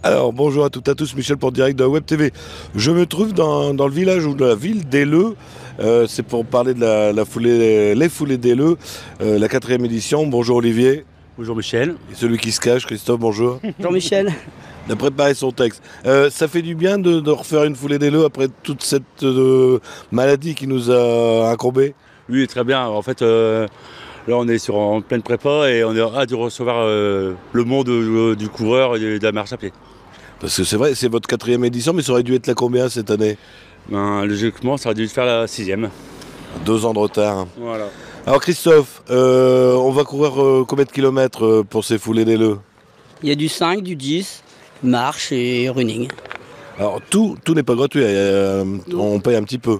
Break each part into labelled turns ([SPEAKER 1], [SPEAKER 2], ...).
[SPEAKER 1] Alors bonjour à toutes et à tous, Michel pour Direct de la Web TV. Je me trouve dans le village ou de la ville d'Aileu. C'est pour parler de la foulée, les foulées d'Aileu, la quatrième édition. Bonjour Olivier.
[SPEAKER 2] Bonjour Michel.
[SPEAKER 1] Et celui qui se cache, Christophe, bonjour.
[SPEAKER 3] Jean-Michel.
[SPEAKER 1] Il a préparé son texte. Ça fait du bien de refaire une foulée d'Aileu après toute cette maladie qui nous a incombé.
[SPEAKER 2] Oui, très bien. En fait, là, on est en pleine prépa et on est hâte de recevoir le monde du coureur et de la marche à pied.
[SPEAKER 1] Parce que c'est vrai, c'est votre quatrième édition, mais ça aurait dû être la combien cette année?
[SPEAKER 2] Ben, logiquement, ça aurait dû faire la sixième.
[SPEAKER 1] 2 ans de retard.
[SPEAKER 2] Voilà.
[SPEAKER 1] Alors Christophe, on va courir combien de kilomètres pour ces foulées d'Aileu?
[SPEAKER 3] Il y a du 5, du 10, marche et running.
[SPEAKER 1] Alors tout n'est pas gratuit, on paye un petit peu.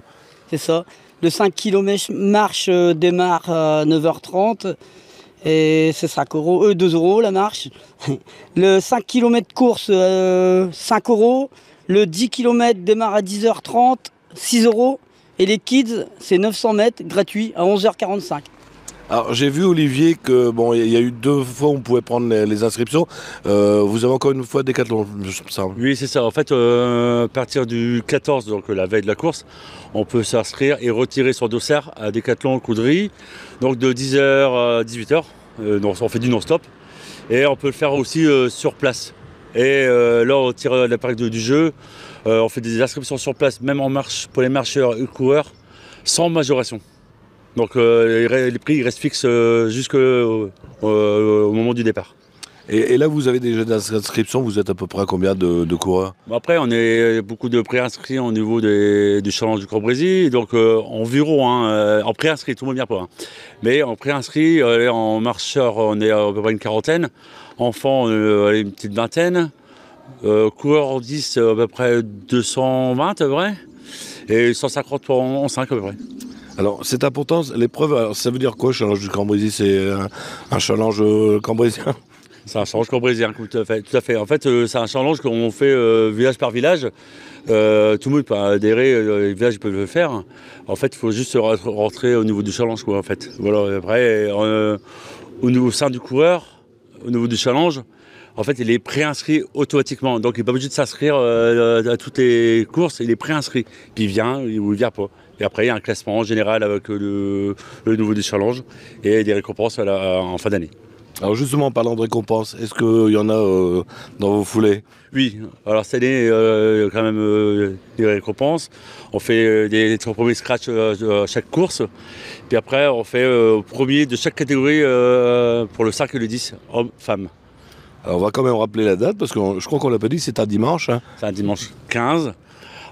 [SPEAKER 3] C'est ça. Le 5 km marche démarre à 9h30 et c'est 5 euros, 2 euros la marche. Le 5 km course, 5 euros. Le 10 km démarre à 10h30, 6 euros. Et les kids, c'est 900 mètres gratuit à 11h45.
[SPEAKER 1] Alors j'ai vu Olivier que bon, il y a eu 2 fois où on pouvait prendre les inscriptions. Vous avez encore une fois Décathlon, ça.
[SPEAKER 2] Oui, c'est ça. En fait, à partir du 14, donc la veille de la course, on peut s'inscrire et retirer son dossard à Décathlon Coudry, donc de 10h à 18h. Donc on fait du non-stop. Et on peut le faire aussi sur place. Et là, on tire la règle du jeu. On fait des inscriptions sur place, même en marche pour les marcheurs et coureurs, sans majoration. Donc les prix ils restent fixes jusqu'au moment du départ.
[SPEAKER 1] Et là, vous avez déjà des inscriptions, vous êtes à peu près à combien de coureurs?
[SPEAKER 2] Bon, après, on est beaucoup de préinscrits au niveau du challenge du Grand-Brésil. Donc environ, en préinscrit, tout le monde vient pas. Mais en préinscrit, en marcheur, on est à peu près une quarantaine. Enfants, une petite vingtaine. Coureurs en 10, à peu près 220 à peu près. Et 150 en 5 à peu près.
[SPEAKER 1] Alors c'est important, l'épreuve, alors, ça veut dire quoi, challenge du Cambrésis? C'est un challenge cambréisien?
[SPEAKER 2] C'est un challenge cambréisien, tout à fait. Tout à fait. En fait, c'est un challenge qu'on fait village par village. Tout le monde peut adhérer, les villages peuvent le faire. En fait, il faut juste rentrer au niveau du challenge, quoi, en fait. Voilà. Après, au sein du coureur, au niveau du challenge, en fait, il est préinscrit automatiquement. Donc, il n'est pas obligé de s'inscrire à toutes les courses. Il est préinscrit. Puis il vient ou il ne vient pas. Et après, il y a un classement en général avec le niveau du challenge et des récompenses en fin d'année.
[SPEAKER 1] Alors justement, en parlant de récompenses, est-ce qu'il y en a dans vos foulées?
[SPEAKER 2] Oui, alors cette année, il y a quand même des récompenses. On fait des premiers scratch à chaque course. Puis après, on fait premier de chaque catégorie pour le 5 et le 10, hommes-femmes.
[SPEAKER 1] Alors on va quand même rappeler la date, parce que je crois qu'on l'a pas dit, c'est un dimanche. Hein.
[SPEAKER 2] C'est un dimanche 15.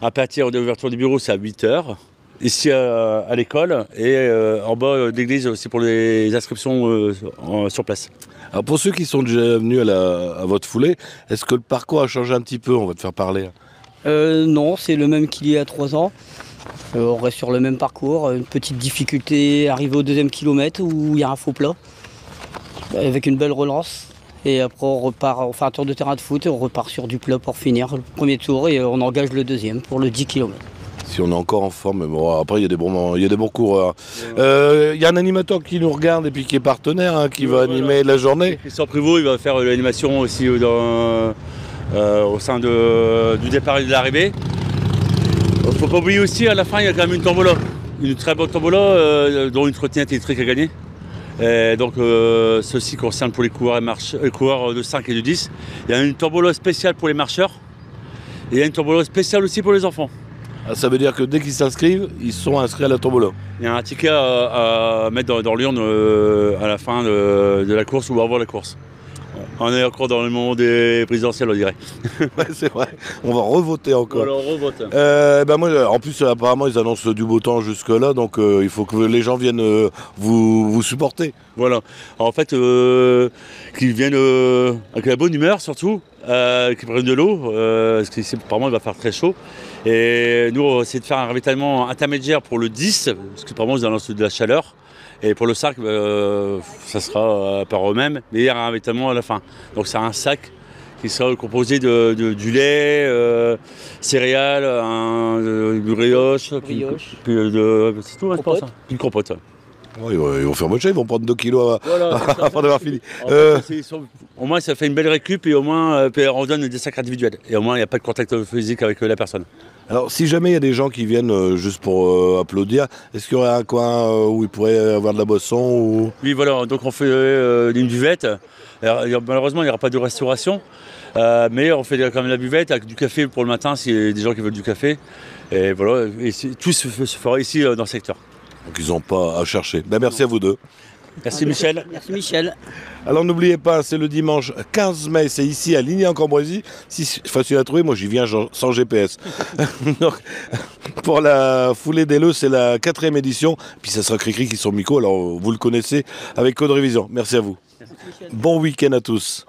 [SPEAKER 2] À partir de l'ouverture du bureau, c'est à 8h. Ici à l'école et en bas d'église aussi pour les inscriptions sur place.
[SPEAKER 1] Alors pour ceux qui sont déjà venus à votre foulée, est-ce que le parcours a changé un petit peu? On va te faire parler.
[SPEAKER 3] Non, c'est le même qu'il y a 3 ans. On reste sur le même parcours. Une petite difficulté, arriver au 2e kilomètre où il y a un faux plat. Avec une belle relance. Et après on repart, on fait un tour de terrain de foot et on repart sur du plat pour finir le premier tour et on engage le 2e pour le 10 km.
[SPEAKER 1] Si on est encore en forme, mais bon, après il y a des bons coureurs. Il y a un animateur qui nous regarde et puis qui est partenaire, hein, qui va animer la journée.
[SPEAKER 2] Christian Privot, il va faire l'animation aussi au sein du départ et de l'arrivée. Il ne faut pas oublier aussi, à la fin, il y a quand même une tombola. Une très bonne tombola, dont une trottinette électrique à gagner. Et donc ceci concerne pour les coureurs de 5 et de 10. Il y a une tombola spéciale pour les marcheurs. Et il y a une tombola spéciale aussi pour les enfants.
[SPEAKER 1] Ça veut dire que dès qu'ils s'inscrivent, ils sont inscrits à la tombola.
[SPEAKER 2] Il y a un ticket à mettre dans l'urne à la fin de la course ou avant la course. On est encore dans le moment des présidentielles, on dirait.
[SPEAKER 1] Ouais, c'est vrai. On va revoter encore.
[SPEAKER 2] Alors, on revote.
[SPEAKER 1] Moi, en plus, apparemment, ils annoncent du beau temps jusque-là, donc il faut que les gens viennent vous supporter.
[SPEAKER 2] Voilà. Alors, en fait, qu'ils viennent avec la bonne humeur surtout, qu'ils prennent de l'eau, parce qu'ici, apparemment, il va faire très chaud. Et nous, on va essayer de faire un ravitaillement intermédiaire pour le 10, parce qu'apparemment, ils annoncent de la chaleur. Et pour le sac, ça sera par eux-mêmes, mais il y a un ravitaillement à la fin. Donc c'est un sac qui sera composé du lait, céréales, du brioche, puis c'est tout, je pense. Puis une compote.
[SPEAKER 1] Ouais, ils vont faire moche, ils vont prendre 2 kilos
[SPEAKER 2] Voilà,
[SPEAKER 1] avant d'avoir fini.
[SPEAKER 2] En fait, au moins, ça fait une belle récup et au moins, puis on donne des sacs individuels. Et au moins, il n'y a pas de contact physique avec la personne.
[SPEAKER 1] Alors, si jamais il y a des gens qui viennent juste pour applaudir, est-ce qu'il y aurait un coin où ils pourraient avoir de la boisson ou...
[SPEAKER 2] Oui, voilà, donc on fait une buvette. Alors, malheureusement, il n'y aura pas de restauration, mais on fait quand même la buvette avec du café pour le matin s'il y a des gens qui veulent du café. Et voilà, et tout se fera ici dans le secteur.
[SPEAKER 1] Donc ils n'ont pas à chercher. Ben, merci à vous deux.
[SPEAKER 2] Merci Michel.
[SPEAKER 3] Merci Michel.
[SPEAKER 1] Alors n'oubliez pas, c'est le dimanche 15 mai, c'est ici à Ligny-en-Cambrésis. Si c'est facile à trouver, moi j'y viens sans GPS. Donc, pour la foulée des Leux, c'est la 4e édition. Puis ça sera Cricri qui sont Mico, alors vous le connaissez avec Code Révision. Merci à vous.
[SPEAKER 3] Merci Michel.
[SPEAKER 1] Bon week-end à tous.